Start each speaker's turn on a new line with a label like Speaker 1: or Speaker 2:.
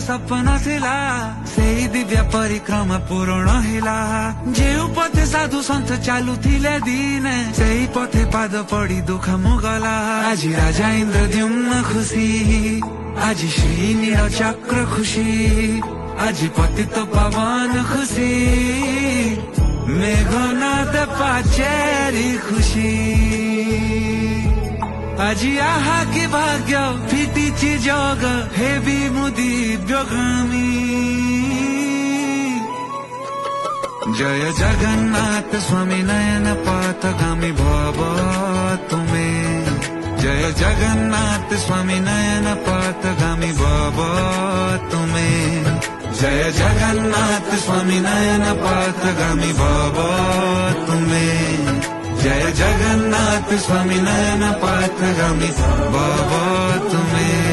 Speaker 1: सपना थिला सेही दिव्य परिक्रमा पूर्ण हिला जेउ पथे साधु सन्त चालू थिले दिने सेही पथे पाद पड़ी दुख मुगला आजी राजा इन्द्रद्युम्न खुशी आजी श्री नीलचक्र खुशी आजी पतित पावन खुशी मेघनाद पाचेरी खुशी आजी आहा के भाग्य फिटिची जग हेबी मुदी दिव्यगामी जय जगन्नाथ स्वामी नयन पथगामी भव तुम्हें जय जगन्नाथ स्वामी नयन पथगामी भव तुम्हें जय जगन्नाथ स्वामी नयन पथगामी भव तुम्हें जय जगन्नाथ स्वामी नयन पथगामी भव तुम्हें।